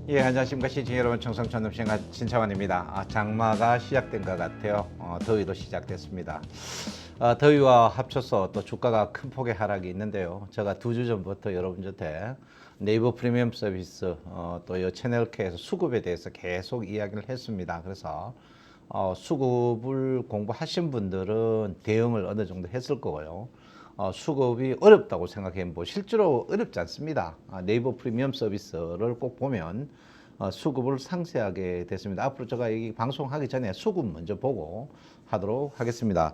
예, 안녕하십니까 시청자 여러분, 청성천음생활 신창원입니다. 장마가 시작된 것 같아요. 더위도 시작됐습니다. 더위와 합쳐서 또 주가가 큰 폭의 하락이 있는데요. 제가 2주 전부터 여러분한테 네이버 프리미엄 서비스 또 이 채널 K에서 수급에 대해서 계속 이야기를 했습니다. 그래서 수급을 공부하신 분들은 대응을 어느 정도 했을 거고요. 수급이 어렵다고 생각해 뭐 실제로 어렵지 않습니다. 네이버 프리미엄 서비스를 꼭 보면 수급을 상세하게 됐습니다. 앞으로 제가 이 방송하기 전에 수급 먼저 보고 하도록 하겠습니다.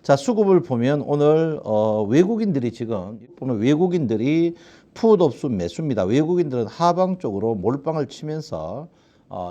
자, 수급을 보면 오늘 외국인들이 지금 보면 외국인들이 풋옵수 매수입니다. 외국인들은 하방 쪽으로 몰빵을 치면서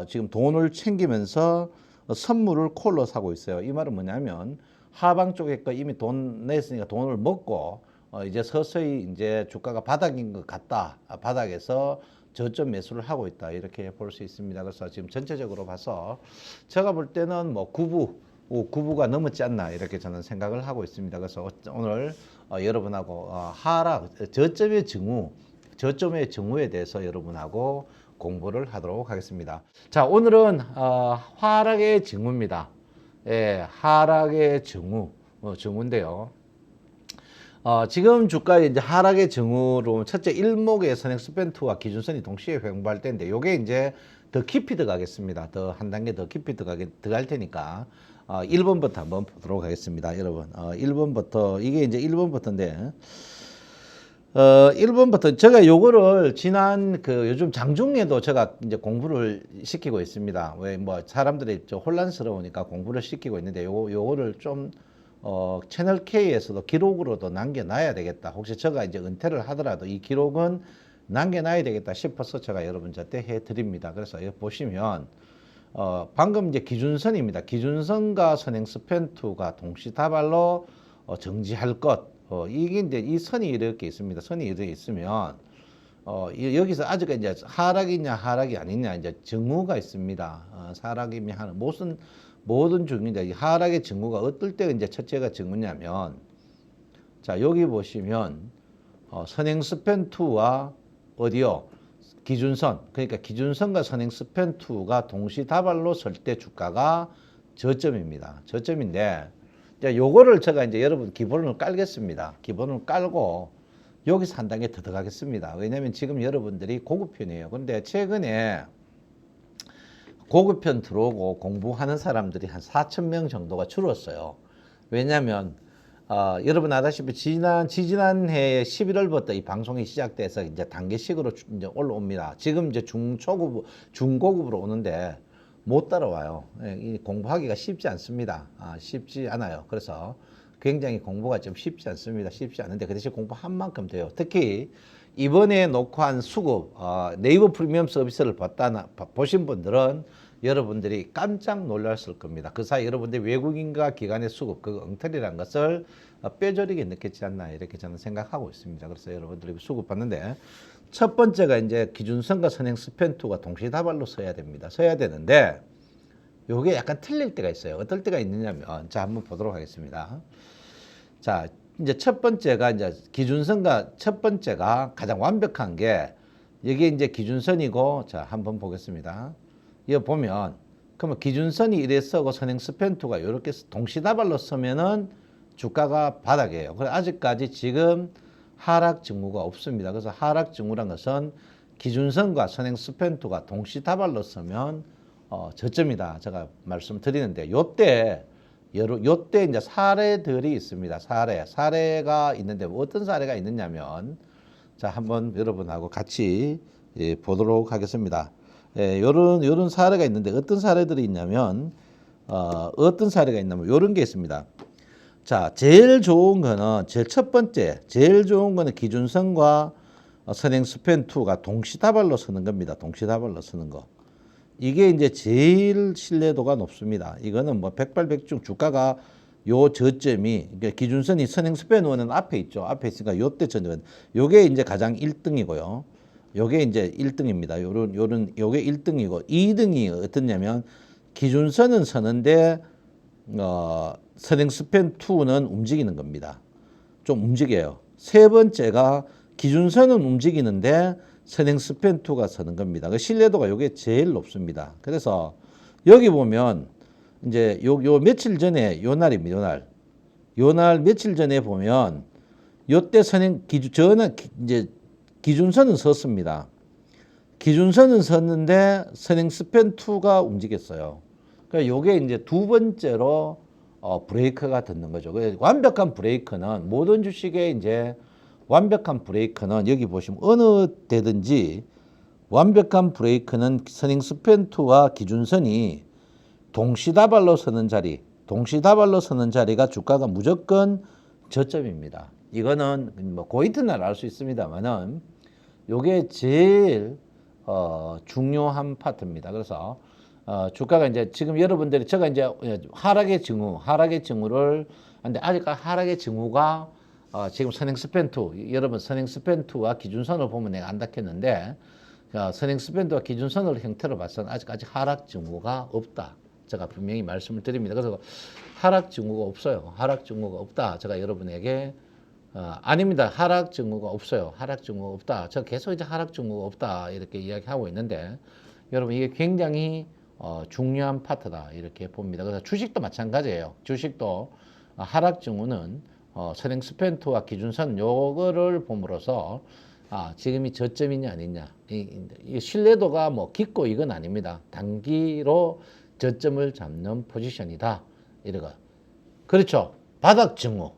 지금 돈을 챙기면서 선물을 콜로 사고 있어요. 이 말은 뭐냐면 하방 쪽에 거 이미 돈 냈으니까 돈을 먹고 이제 서서히 이제 주가가 바닥인 것 같다. 바닥에서 저점 매수를 하고 있다. 이렇게 볼 수 있습니다. 그래서 지금 전체적으로 봐서 제가 볼 때는 뭐 9부가 넘었지 않나 이렇게 저는 생각을 하고 있습니다. 그래서 오늘 여러분하고 하락 저점의 증후에 대해서 여러분하고 공부를 하도록 하겠습니다. 자, 오늘은 하락의 징후입니다. 예, 하락의 증후인데요. 지금 주가의 이제 하락의 증후로 첫째 일목의 선행스팬트와 기준선이 동시에 횡보할 때인데, 요게 이제 더 깊이 들어가겠습니다. 더 한 단계 더 깊이 들어갈 테니까 1번부터 한번 보도록 하겠습니다. 여러분, 1번부터 이게 이제 1번부터인데 1번부터 제가 요거를 지난 요즘 장중에도 제가 이제 공부를 시키고 있습니다. 왜 뭐 사람들이 혼란스러우니까 공부를 시키고 있는데 요거를 좀 채널 K에서도 기록으로도 남겨놔야 되겠다. 혹시 제가 이제 은퇴를 하더라도 이 기록은 남겨놔야 되겠다 싶어서 제가 여러분한테 해드립니다. 그래서 여기 보시면 방금 이제 기준선입니다. 기준선과 선행스팬투가 동시다발로 정지할 것. 이게 이제 이 선이 이렇게 있습니다. 선이 이렇게 있으면 여기서 아직까지 이제 하락이냐 하락이 아니냐 이제 증후가 있습니다. 하락이면 하는 모든 중인데 이 하락의 증후가 어떨 때 이제 첫째가 증후냐면, 자 여기 보시면 선행스팬2와 어디요? 기준선. 그러니까 기준선과 선행스팬2가 동시다발로 설 때 주가가 저점입니다. 저점인데 요거를 제가 이제 여러분 기본을 깔겠습니다. 기본을 깔고 여기서 한 단계 더 들어가겠습니다. 왜냐하면 지금 여러분들이 고급편이에요. 그런데 최근에 고급편 들어오고 공부하는 사람들이 한 4,000명 정도가 줄었어요. 왜냐하면 여러분 아다시피 지지난해 11월부터 이 방송이 시작돼서 이제 단계식으로 이제 올라옵니다. 지금 이제 중고급으로 오는데 못 따라와요. 이 공부하기가 쉽지 않습니다. 쉽지 않아요. 그래서 굉장히 공부가 좀 쉽지 않습니다. 쉽지 않은데 그 대신 공부한 만큼 돼요. 특히 이번에 녹화한 수급 네이버 프리미엄 서비스를 보신 분들은 여러분들이 깜짝 놀랐을 겁니다. 그 사이 여러분들이 외국인과 기관의 수급, 그 엉터리라는 것을 뼈저리게 느꼈지 않나 이렇게 저는 생각하고 있습니다. 그래서 여러분들이 수급 봤는데 첫 번째가 이제 기준선과 선행스팬2가 동시다발로 서야 됩니다. 서야 되는데 요게 약간 틀릴 때가 있어요. 어떨 때가 있느냐면, 자 한번 보도록 하겠습니다. 자 이제 첫 번째가 이제 기준선과 첫 번째가 가장 완벽한 게 여기 이제 기준선이고, 자 한번 보겠습니다. 이거 보면 그러면 기준선이 이래 서고 선행스팬2가 이렇게 동시다발로 서면은 주가가 바닥이에요. 그래서 아직까지 지금 하락 징후가 없습니다. 그래서 하락 징후란 것은 기준선과 선행스팬2가 동시다발로 서면 저점이다. 제가 말씀드리는데 요때 이제 사례들이 있습니다. 사례가 있는데 어떤 사례가 있느냐면, 자 한번 여러분하고 같이 보도록 하겠습니다. 요런 사례가 있는데 어떤 사례들이 있냐면 어떤 사례가 있냐면 요런 게 있습니다. 자, 제일 좋은 거는 제일 좋은 거는 기준선과 선행스팬2가 동시다발로 서는 겁니다. 동시다발로 서는 거. 이게 이제 제일 신뢰도가 높습니다. 이거는 뭐 백발백중 주가가 요 저점이, 그러니까 기준선이 선행스팬1은 앞에 있죠. 앞에 있으니까 요때 저점. 요게 이제 가장 1등이고요. 요게 이제 1등입니다. 요게 1등이고 2등이 어떻냐면 기준선은 서는데 선행스팬2는 움직이는 겁니다. 좀 움직여요. 세 번째가 기준선은 움직이는데 선행 스팬2가 서는 겁니다. 그 신뢰도가 요게 제일 높습니다. 그래서 여기 보면 이제 요 며칠 전에 요 날입니다. 요 날 며칠 전에 보면 요때 선행 저는 이제 기준선은 섰습니다. 기준선은 섰는데 선행 스팬2가 움직였어요. 그러니까 요게 이제 두 번째로 브레이크가 듣는 거죠. 완벽한 브레이크는 모든 주식의 이제 완벽한 브레이크는 여기 보시면 어느 데든지 완벽한 브레이크는 선행 스팬2와 기준선이 동시다발로 서는 자리가 주가가 무조건 저점입니다. 이거는 뭐 고이트날 알 수 있습니다만은 요게 제일 중요한 파트입니다. 그래서 주가가 이제 지금 여러분들이 제가 이제 하락의 징후를 근데 아직 하락의 징후가 지금 선행 스팬2 여러분 선행 스팬2와 기준선을 보면 내가 안 닦였는데 선행 스팬2와 기준선을 형태로 봐서는 아직 하락 징후가 없다. 제가 분명히 말씀을 드립니다. 그래서 하락 징후가 없어요. 하락 징후가 없다. 제가 여러분에게 아닙니다. 하락 징후가 없어요. 하락 징후가 없다. 제가 계속 이제 하락 징후가 없다 이렇게 이야기하고 있는데 여러분 이게 굉장히 중요한 파트다 이렇게 봅니다. 그래서 주식도 마찬가지예요. 주식도 하락 징후는 선행 스팬2와 기준선 요거를 봄으로써 지금이 저점이냐 아니냐 이 신뢰도가 뭐 깊고 이건 아닙니다. 단기로 저점을 잡는 포지션이다. 이러고 그렇죠. 바닥 징후.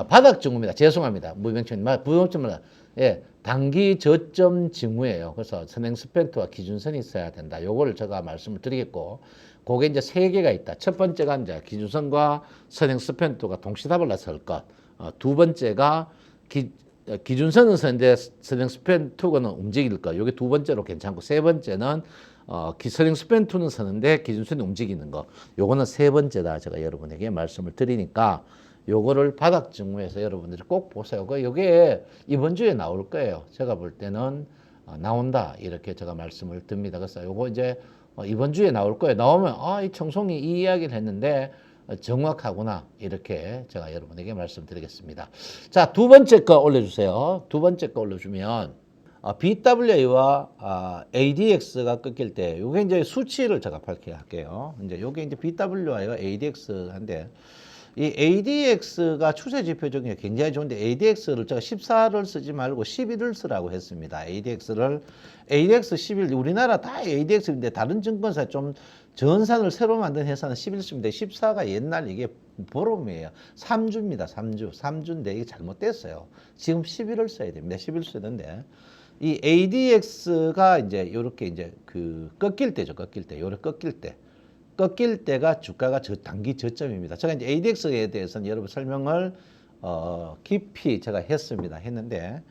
바닥 징후입니다. 죄송합니다. 무병천입니다. 예, 단기 저점 징후예요. 그래서 선행 스팬2와 기준선이 있어야 된다. 요거를 제가 말씀을 드리겠고, 그게 이제 세 개가 있다. 첫 번째가 이제 기준선과 선행 스팬2가 동시다발로 설 것. 두 번째가 기준선은 서는데 선행 스팬2는 움직일 것. 요게 두 번째로 괜찮고, 세 번째는 선행 스팬2는 서는데 기준선이 움직이는 거. 요거는 세 번째다. 제가 여러분에게 말씀을 드리니까 요거를 바닥 징후에서 여러분들이 꼭 보세요. 요게 이번 주에 나올 거예요. 제가 볼 때는 나온다. 이렇게 제가 말씀을 드립니다. 그래서 요거 이제 이번 주에 나올 거예요. 나오면 이 청송이 이 이야기를 했는데 정확하구나. 이렇게 제가 여러분에게 말씀드리겠습니다. 자, 두 번째 거 올려주세요. 두 번째 거 올려주면 BWI와 ADX가 꺾일 때, 요게 이제 수치를 제가 밝혀할게요. 이제 요게 이제 BWI와 ADX인데, 이 ADX가 추세 지표 중에 굉장히 좋은데, ADX를 제가 14를 쓰지 말고 11을 쓰라고 했습니다. ADX 11, 우리나라 다 ADX인데, 다른 증권사 좀 전산을 새로 만든 회사는 11 씁니다. 14가 옛날 이게 보름이에요. 3주입니다. 3주인데 이게 잘못됐어요. 지금 11을 써야 됩니다. 11 쓰는데. 이 ADX가 이제 요렇게 이제 꺾일 때죠. 요렇게 꺾일 때가 주가가 단기 저점입니다. 제가 이제 ADX에 대해서는 여러분 설명을 깊이 제가 했는데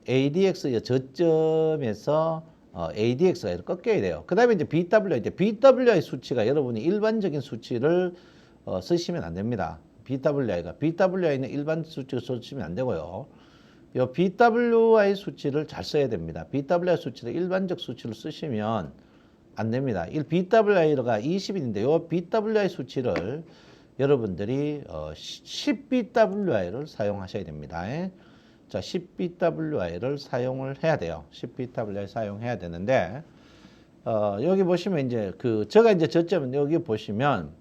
ADX의 저점에서 ADX가 이렇게 꺾여야 돼요. 그 다음에 이제 BWI 수치가 여러분이 일반적인 수치를 쓰시면 안 됩니다. BWI는 일반 수치를 쓰시면 안 되고요. 이 BWI 수치를 잘 써야 됩니다. BWI 수치를 일반적 수치를 쓰시면 안 됩니다. BWI가 20인데 이 BWI 수치를 여러분들이 10BWI를 사용하셔야 됩니다. 자, 10BWI를 사용을 해야 돼요. 10BWI 사용해야 되는데 여기 보시면 이제 제가 이제 저점은 여기 보시면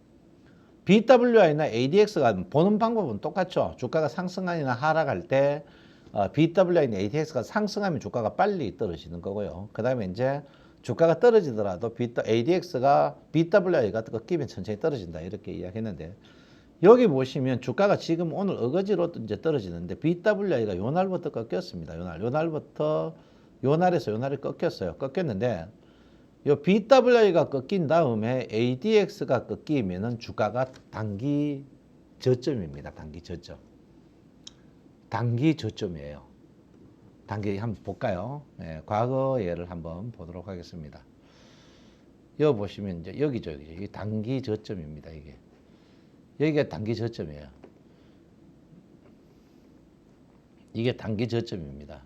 BWI나 ADX가 보는 방법은 똑같죠. 주가가 상승하거나 하락할 때 BWI나 ADX가 상승하면 주가가 빨리 떨어지는 거고요. 그 다음에 이제 주가가 떨어지더라도 ADX가 BWI가 꺾이면 천천히 떨어진다. 이렇게 이야기했는데 여기 보시면 주가가 지금 오늘 어거지로 이제 떨어지는데 BWI가 요 날부터 꺾였습니다. 요 날에서 요 날이 꺾였어요. 꺾였는데 요 BWI가 꺾인 다음에 ADX가 꺾이면은 주가가 단기 저점입니다. 단기 저점이에요. 단기 한번 볼까요? 네, 과거 예를 한번 보도록 하겠습니다. 여기 보시면 이제 여기죠. 이게 단기 저점입니다. 여기가 단기 저점이에요. 이게 단기 저점입니다.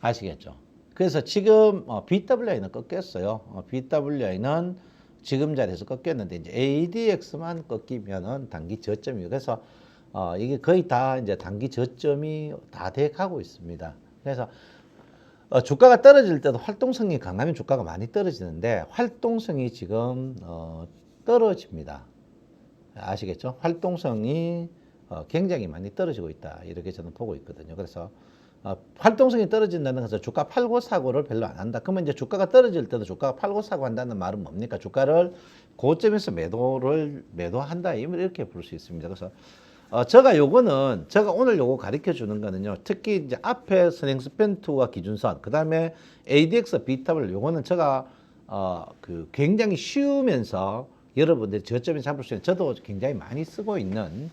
아시겠죠? 그래서 지금 BWI는 꺾였어요. BWI는 지금 자리에서 꺾였는데 이제 ADX만 꺾이면은 단기 저점이에요. 그래서 이게 거의 다 이제 단기 저점이 다 돼 가고 있습니다. 그래서 주가가 떨어질 때도 활동성이 강하면 주가가 많이 떨어지는데 활동성이 지금 떨어집니다. 아시겠죠? 활동성이 굉장히 많이 떨어지고 있다. 이렇게 저는 보고 있거든요. 그래서 활동성이 떨어진다는 것은 주가 팔고 사고를 별로 안 한다. 그러면 이제 주가가 떨어질 때도 주가가 팔고 사고 한다는 말은 뭡니까? 주가를 고점에서 매도한다. 이렇게 볼 수 있습니다. 그래서 제가 오늘 요거 가르쳐 주는 거는요. 특히 이제 앞에 스냉스펜2와 기준선, 그 다음에 ADX, BW, 요거는 제가 굉장히 쉬우면서 여러분들이 저점에 잡을 수 있는, 저도 굉장히 많이 쓰고 있는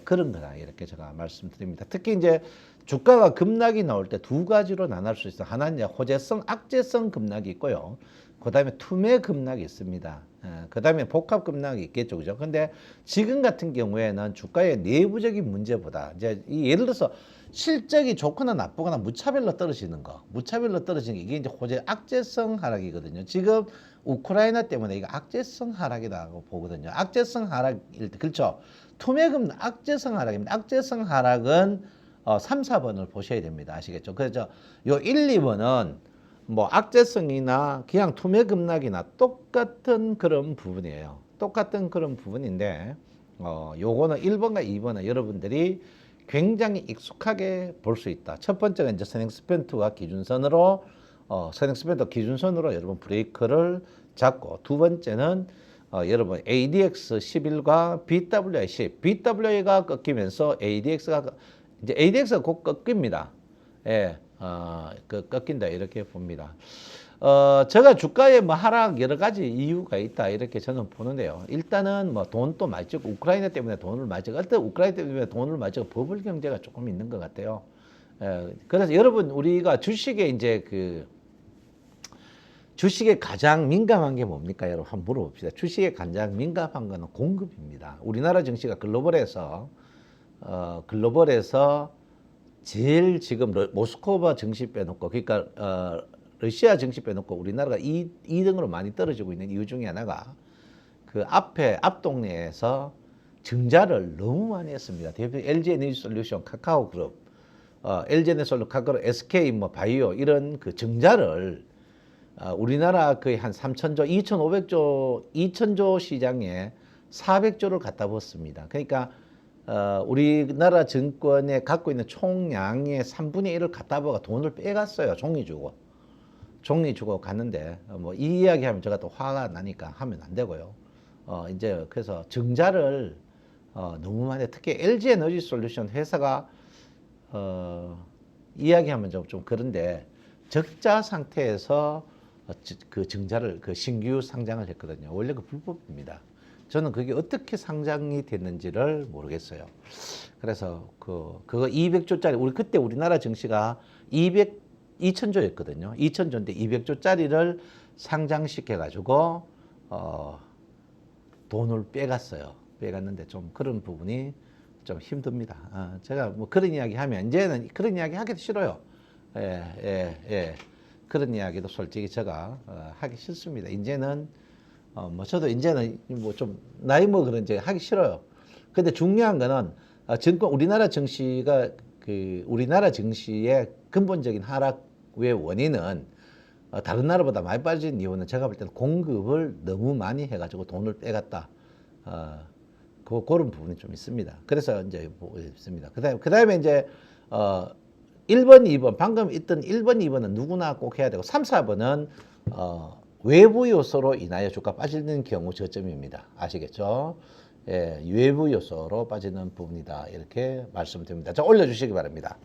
그런 거다. 이렇게 제가 말씀드립니다. 특히 이제 주가가 급락이 나올 때 두 가지로 나눌 수 있어요. 하나는 이제 호재성, 악재성 급락이 있고요. 그 다음에 투매 급락이 있습니다. 그 다음에 복합 급락이 있겠죠. 그죠? 근데 지금 같은 경우에는 주가의 내부적인 문제보다 이제 예를 들어서 실적이 좋거나 나쁘거나 무차별로 떨어지는 거, 무차별로 떨어지는 게 이게 이제 호재 악재성 하락이거든요. 지금 우크라이나 때문에 이거 악재성 하락이라고 보거든요. 악재성 하락일 때, 그렇죠. 투매금 악재성 하락입니다. 악재성 하락은 3, 4번을 보셔야 됩니다. 아시겠죠? 그래서 요 1, 2번은 뭐 악재성이나 그냥 투매 급락이나 똑같은 그런 부분이에요. 똑같은 그런 부분인데 요거는 1번과 2번은 여러분들이 굉장히 익숙하게 볼 수 있다. 첫 번째가 이제 스냉스펜2와 기준선으로 스냉스펜2 기준선으로 여러분 브레이크를 잡고, 두 번째는 여러분 ADX 11과 BWI 10, BWI가 꺾이면서 ADX가 곧 꺾입니다. 예, 꺾인다 이렇게 봅니다. 제가 주가에 뭐 하락 여러 가지 이유가 있다 이렇게 저는 보는데요. 일단은 뭐 돈도 많이 찍고 우크라이나 때문에 돈을 많이 찍고, 일단 우크라이나 때문에 돈을 많이 찍고 버블 경제가 조금 있는 것 같아요. 그래서 여러분 우리가 주식에 이제 주식에 가장 민감한 게 뭡니까? 여러분 한번 물어봅시다. 주식에 가장 민감한 거는 공급입니다. 우리나라 증시가 글로벌에서 제일 지금 모스크바 증시 빼놓고, 그러니까 러시아 증시 빼놓고 우리나라가 2등으로 많이 떨어지고 있는 이유 중에 하나가 그 앞 동네에서 증자를 너무 많이 했습니다. 대표 LG 에너지 솔루션, 카카오 그룹, LG 에너지 솔루션, 카카오, SK 뭐 바이오 이런 그 증자를 우리나라 거의 한 3천조, 2,500조 시장에 400조를 갖다 부었습니다. 그러니까 우리나라 증권에 갖고 있는 총량의 3분의 1을 갖다 부어가 돈을 빼갔어요. 종이 주고 갔는데 뭐 이 이야기하면 제가 또 화가 나니까 하면 안 되고요. 이제 그래서 증자를 너무 많이, 특히 LG 에너지 솔루션 회사가 이야기하면 좀 그런데 적자 상태에서 그 증자를 신규 상장을 했거든요. 원래 그 불법입니다. 저는 그게 어떻게 상장이 됐는지를 모르겠어요. 그래서 그거 200조짜리, 그때 우리나라 증시가 2,000조였거든요. 2,000조인데 200조짜리를 상장시켜가지고 돈을 빼갔는데 좀 그런 부분이 좀 힘듭니다. 제가 뭐 그런 이야기 하면 이제는 그런 이야기 하기도 싫어요. 예. 그런 이야기도 솔직히 제가 하기 싫습니다. 이제는 뭐 저도 이제는 뭐 좀 나이 먹으는지 하기 싫어요. 근데 중요한 거는 우리나라 증시가 우리나라 증시의 근본적인 하락의 원인은 다른 나라보다 많이 빠진 이유는 제가 볼 때는 공급을 너무 많이 해가지고 돈을 빼갔다. 그런 부분이 좀 있습니다. 그래서 이제 뭐 있습니다. 그다음에 이제 1번, 2번, 방금 있던 1번, 2번은 누구나 꼭 해야 되고 3, 4번은 외부 요소로 인하여 주가 빠지는 경우 저점입니다. 아시겠죠? 예, 외부 요소로 빠지는 부분이다. 이렇게 말씀드립니다. 자, 올려주시기 바랍니다.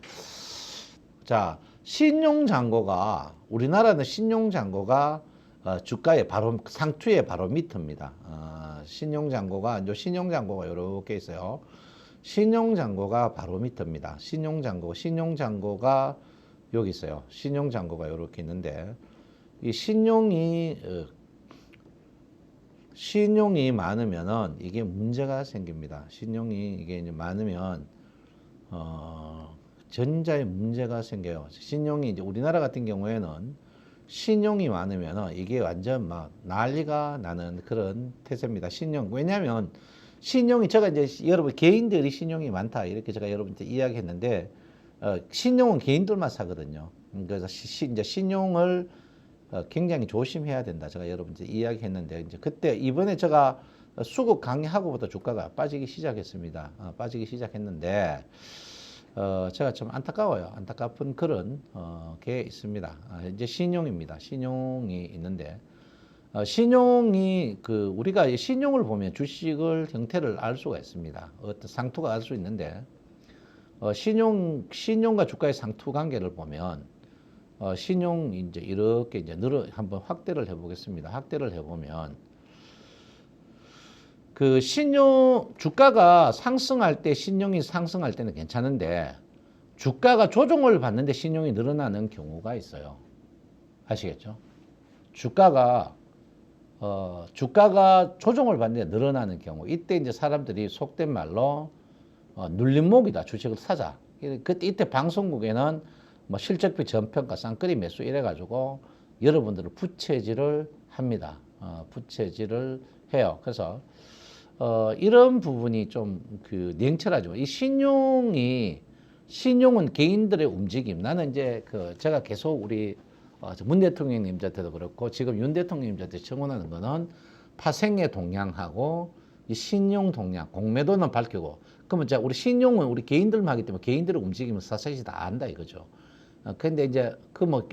자, 우리나라는 신용잔고가 주가의 상투의 바로 밑입니다. 신용잔고가 이렇게 있어요. 신용잔고가 바로 밑입니다. 신용잔고가 여기 있어요. 신용잔고가 이렇게 있는데, 이 신용이 많으면은 이게 문제가 생깁니다. 신용이 이게 이제 많으면 전자에 문제가 생겨요. 신용이 이제 우리나라 같은 경우에는 신용이 많으면은 이게 완전 막 난리가 나는 그런 태세입니다. 왜냐하면 신용이, 제가 이제 여러분 개인들이 신용이 많다 이렇게 제가 여러분한테 이야기했는데 신용은 개인들만 사거든요. 그래서 이제 신용을 굉장히 조심해야 된다. 제가 여러분들 이야기했는데 이제 그때 이번에 제가 수급 강의하고부터 주가가 빠지기 시작했습니다. 빠지기 시작했는데 제가 좀 안타까워요. 안타까운 그런 게 있습니다. 이제 신용입니다. 신용이 있는데 신용이 우리가 신용을 보면 주식을 형태를 알 수가 있습니다. 어떤 상투가 알 수 있는데 신용과 주가의 상투 관계를 보면 신용 이제 이렇게 이제 한번 확대를 해보겠습니다. 확대를 해보면 주가가 상승할 때 신용이 상승할 때는 괜찮은데 주가가 조정을 받는데 신용이 늘어나는 경우가 있어요. 아시겠죠? 주가가 조정을 받는데 늘어나는 경우 이때 이제 사람들이 속된 말로 눌림목이다. 주식을 사자. 이때 방송국에는 뭐 실적비 전평가 쌍끌이 매수 이래가지고 여러분들을 부채질을 합니다. 부채질을 해요. 그래서 이런 부분이 좀 냉철하죠. 이 신용은 개인들의 움직임. 나는 이제 제가 계속 우리 문 대통령님한테도 그렇고 지금 윤 대통령님한테 청원하는 거는 파생의 동향하고 이 신용 동향, 공매도는 밝히고 그러면 이제 우리 신용은 우리 개인들만 하기 때문에 개인들의 움직임을 사실이 다 안다 이거죠. 근데 이제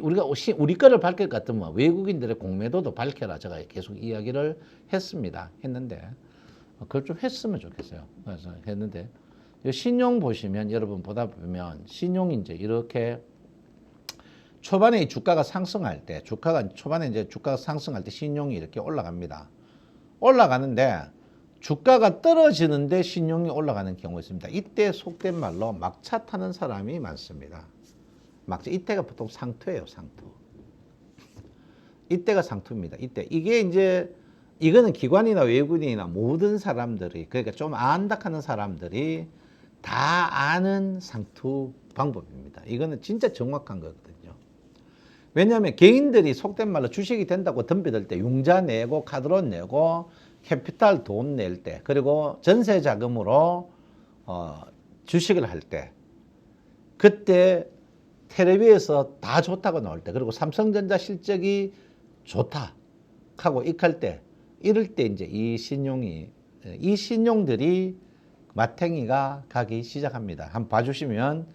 우리가 우리 거를 밝힐 것 같으면 외국인들의 공매도도 밝혀라 제가 계속 이야기를 했는데 그걸 좀 했으면 좋겠어요. 그래서 했는데 신용 보시면 여러분 보다 보면 신용이 이제 이렇게 초반에 주가가 상승할 때 초반에 이제 주가가 상승할 때 신용이 이렇게 올라갑니다. 올라가는데 주가가 떨어지는데 신용이 올라가는 경우가 있습니다. 이때 속된 말로 막차 타는 사람이 많습니다. 이때가 보통 상투예요, 상투. 이때가 상투입니다. 이거는 기관이나 외국인이나 모든 사람들이 그러니까 좀 안다하는 사람들이 다 아는 상투 방법입니다. 이거는 진짜 정확한 거거든요. 왜냐하면 개인들이 속된 말로 주식이 된다고 덤벼들 때 융자 내고 카드론 내고 캐피탈 돈 낼 때 그리고 전세 자금으로 주식을 할 때 그때 텔레비에서 다 좋다고 나올 때 그리고 삼성전자 실적이 좋다 하고 익할 때 이럴 때 이제 이 신용들이 마탱이가 가기 시작합니다. 한번 봐주시면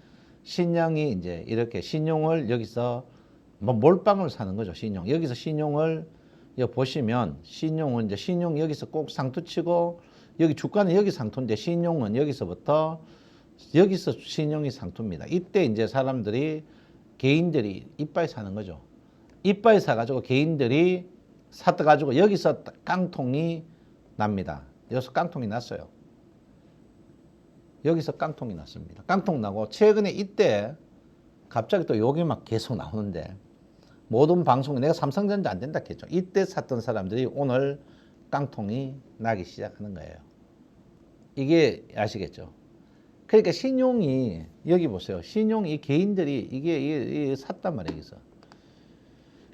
신용이 이제 이렇게 신용을 여기서 몰빵을 사는 거죠. 여기서 신용을 보시면 신용은 이제 신용 여기서 꼭 상투치고 여기 주가는 여기 상투인데 신용은 여기서 신용이 상투입니다. 이때 이제 개인들이 이빨 사는 거죠. 이빨 사가지고 개인들이 사가지고 여기서 깡통이 납니다. 여기서 깡통이 났어요. 여기서 깡통이 났습니다. 깡통 나고 최근에 이때 갑자기 또 여기 막 계속 나오는데 모든 방송에 내가 삼성전자 안 된다 했죠. 이때 샀던 사람들이 오늘 깡통이 나기 시작하는 거예요. 이게 아시겠죠? 그러니까 신용이 여기 보세요. 신용이 개인들이 이게 샀단 말이에요. 여기서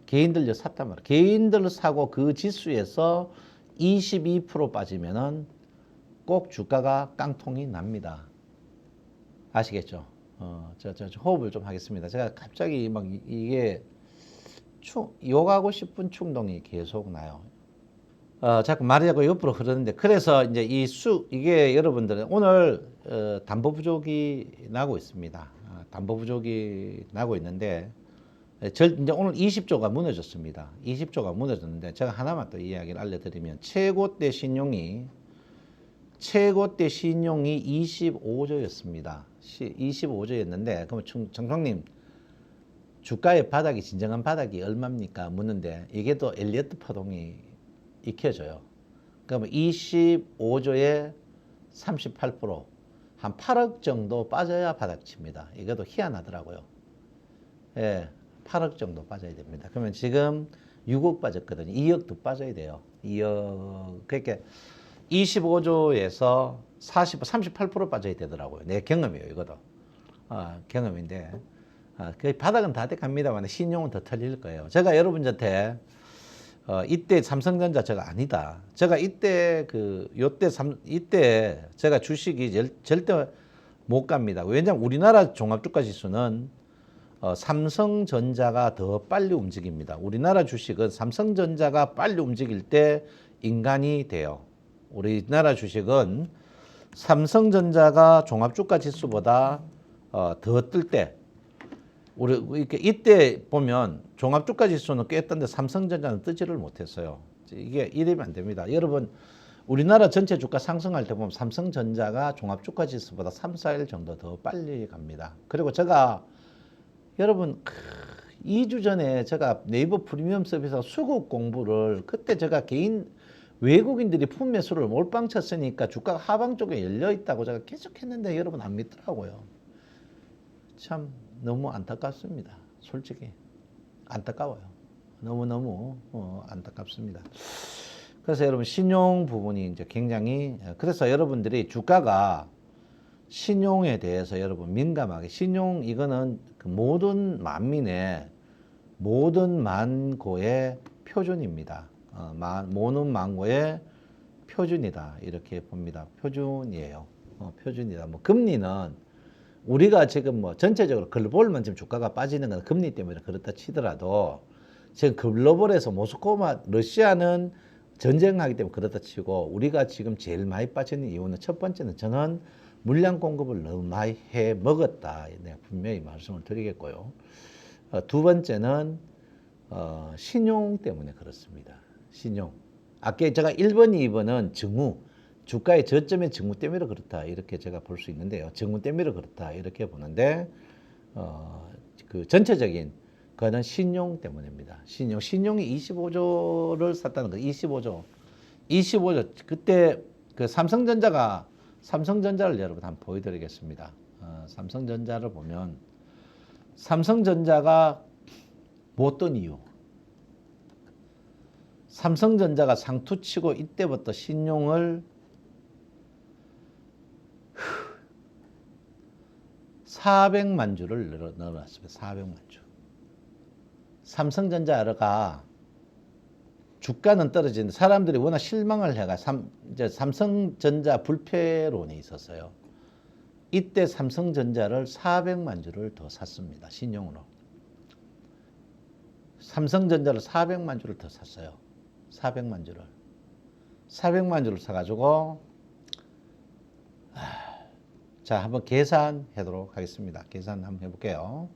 개인들 샀단 말이에요. 개인들 사고 그 지수에서 22% 빠지면은 꼭 주가가 깡통이 납니다. 아시겠죠? 저 호흡을 좀 하겠습니다. 제가 갑자기 막 이게 욕하고 싶은 충동이 계속 나요. 자꾸 말이 자꾸 옆으로 흐르는데 그래서 이제 이게 여러분들은 오늘 담보 부족이 나고 있습니다. 담보 부족이 나고 있는데 이제 오늘 20조가 무너졌습니다. 20조가 무너졌는데 제가 하나만 또 이야기를 알려드리면 최고대 신용이 25조였습니다. 25조였는데 그러면 정성님 주가의 바닥이 진정한 바닥이 얼마입니까? 묻는데 이게 또 엘리어트 파동이 익혀져요. 그러면 25조에 38%, 한 8억 정도 빠져야 바닥칩니다. 이것도 희한하더라고요. 예, 8억 정도 빠져야 됩니다. 그러면 지금 6억 빠졌거든요. 2억도 빠져야 돼요. 2억. 그러니까 25조에서 38% 빠져야 되더라고요. 내 경험이에요, 이것도. 경험인데. 그 바닥은 다 돼갑니다만 신용은 더 털릴 거예요. 제가 여러분한테 이때 삼성전자 제가 아니다. 제가 이때 이때 제가 주식이 절대 못 갑니다. 왜냐하면 우리나라 종합주가 지수는 삼성전자가 더 빨리 움직입니다. 우리나라 주식은 삼성전자가 빨리 움직일 때 인간이 돼요. 우리나라 주식은 삼성전자가 종합주가 지수보다 더 뜰 때, 우리 이렇게 이때 보면 종합주가 지수는 꽤 떴는데 삼성전자는 뜨지를 못했어요. 이게 이러면 안 됩니다. 여러분, 우리나라 전체 주가 상승할 때 보면 삼성전자가 종합주가 지수보다 3, 4일 정도 더 빨리 갑니다. 그리고 제가 여러분 2주 전에 제가 네이버 프리미엄 서비스 수급 공부를 그때 제가 개인 외국인들이 품매수를 몰빵 쳤으니까 주가가 하방 쪽에 열려 있다고 제가 계속 했는데 여러분 안 믿더라고요. 참 너무 안타깝습니다. 솔직히 안타까워요. 너무너무 안타깝습니다. 그래서 여러분 신용 부분이 이제 굉장히, 그래서 여러분들이 주가가 신용에 대해서 여러분 민감하게, 신용 이거는 그 모든 만민의 모든 만고의 표준입니다. 모든 만고의 표준이다 이렇게 봅니다. 표준이에요. 표준이다. 뭐 금리는 우리가 지금 뭐 전체적으로 글로벌만 지금 주가가 빠지는 건 금리 때문에 그렇다 치더라도 지금 글로벌에서 모스크바 러시아는 전쟁하기 때문에 그렇다 치고 우리가 지금 제일 많이 빠지는 이유는 첫 번째는 저는 물량 공급을 너무 많이 해 먹었다. 내가 분명히 말씀을 드리겠고요. 두 번째는 신용 때문에 그렇습니다. 신용. 아까 제가 1번, 2번은 증후, 주가의 저점의 증후 때문에 그렇다. 이렇게 제가 볼 수 있는데요. 증후 때문에 그렇다. 이렇게 보는데 그 전체적인 그거는 신용 때문입니다. 신용이 25조를 샀다는 거. 25조. 그때 그 삼성전자를 여러분 한번 보여드리겠습니다. 삼성전자를 보면 삼성전자가 못 뜬 이유. 삼성전자가 상투치고 이때부터 신용을 400만 주를 넣어놨습니다. 400만 주. 삼성전자가 주가는 떨어지는데 사람들이 워낙 실망을 해가 이제 삼성전자 불패론이 있었어요. 이때 삼성전자를 400만 주를 더 샀습니다. 신용으로. 삼성전자를 400만 주를 더 샀어요. 400만 주를. 400만 주를 사가지고 자, 한번 계산하도록 하겠습니다. 계산 한번 해볼게요.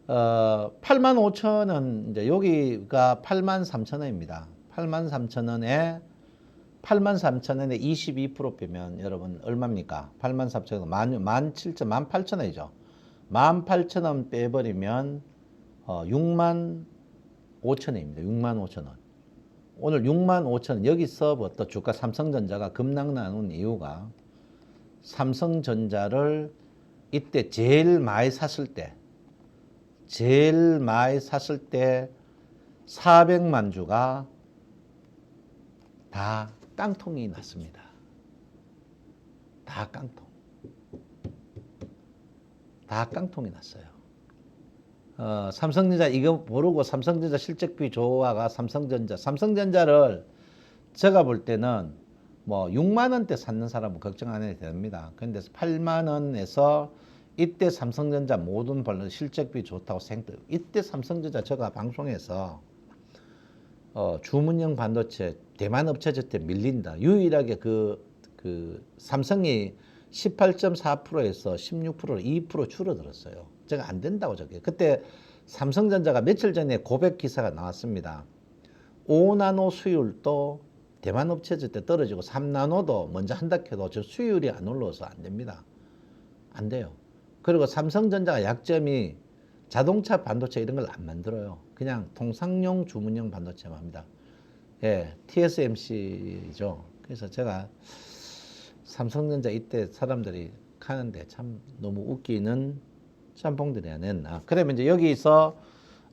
85,000원, 이제 여기가 83,000원입니다. 83,000원에 22% 빼면 여러분 얼마입니까? 83,000원, 18,000원이죠. 18,000원 빼버리면 65,000원입니다. 65,000원. 오늘 65,000원, 여기서부터 주가 삼성전자가 급락 나눈 이유가 삼성전자를 이때 제일 많이 샀을 때 400만 주가 다 깡통이 났습니다. 다 깡통이 났어요. 삼성전자 이거 모르고 삼성전자 실적비 조화가 삼성전자를 제가 볼 때는 뭐 6만 원대 샀는 사람은 걱정 안 해도 됩니다. 그런데 8만 원에서 이때 삼성전자 모든 실적비 좋다고 이때 삼성전자 제가 방송에서 주문형 반도체 대만 업체들 때 밀린다. 유일하게 그 삼성이 18.4%에서 16%로 2% 줄어들었어요. 제가 안 된다고 저게. 그때 삼성전자가 며칠 전에 고백 기사가 나왔습니다. 5나노 수율도 대만 업체들 때 떨어지고 3나노도 먼저 한다 해도 저 수율이 안 올라와서 안 됩니다. 안 돼요. 그리고 삼성전자가 약점이 자동차 반도체 이런 걸 안 만들어요. 그냥 통상용 주문형 반도체만 합니다. 예, TSMC죠. 그래서 제가 삼성전자 이때 사람들이 가는데 참 너무 웃기는 짬뽕들이 안 했나. 그러면 이제 여기서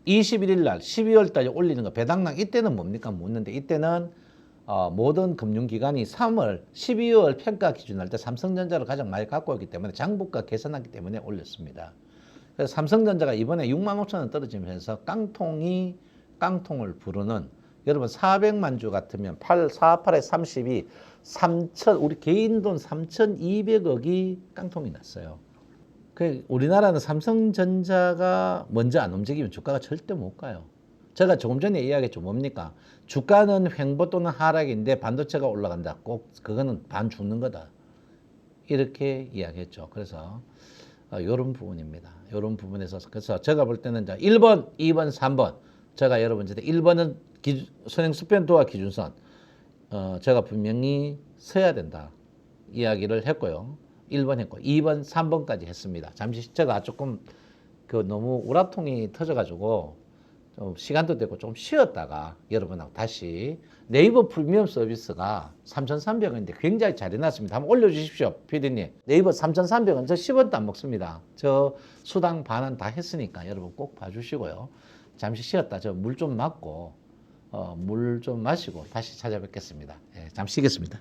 21일 날 12월 달에 올리는 거 배당량 이때는 뭡니까? 묻는데 이때는 모든 금융기관이 12월 평가 기준할 때 삼성전자를 가장 많이 갖고 있기 때문에 장부가 개선하기 때문에 올렸습니다. 그래서 삼성전자가 이번에 65,000원 떨어지면서 깡통을 부르는 여러분 400만 주 같으면 4,8에 32, 우리 개인 돈 3,200억이 깡통이 났어요. 그 우리나라는 삼성전자가 먼저 안 움직이면 주가가 절대 못 가요. 제가 조금 전에 이야기했죠. 뭡니까? 주가는 횡보 또는 하락인데 반도체가 올라간다. 꼭 그거는 반 죽는 거다. 이렇게 이야기했죠. 그래서 이런 부분입니다. 이런 부분에서 그래서 제가 볼 때는 이제 1번, 2번, 3번 제가 여러분한테 1번은 선행 수평도와 기준선 제가 분명히 서야 된다 이야기를 했고요. 1번 했고 2번, 3번까지 했습니다. 잠시 제가 조금 그 너무 우라통이 터져가지고 좀 시간도 되고 좀 쉬었다가 여러분하고 다시 네이버 프리미엄 서비스가 3,300원인데 굉장히 잘 해놨습니다. 한번 올려주십시오, PD님. 네이버 3,300원 저 10원도 안 먹습니다. 저 수당 반환 다 했으니까 여러분 꼭 봐주시고요. 잠시 쉬었다 저 물 좀 맞고 물 좀 마시고 다시 찾아뵙겠습니다. 예, 잠시 쉬겠습니다.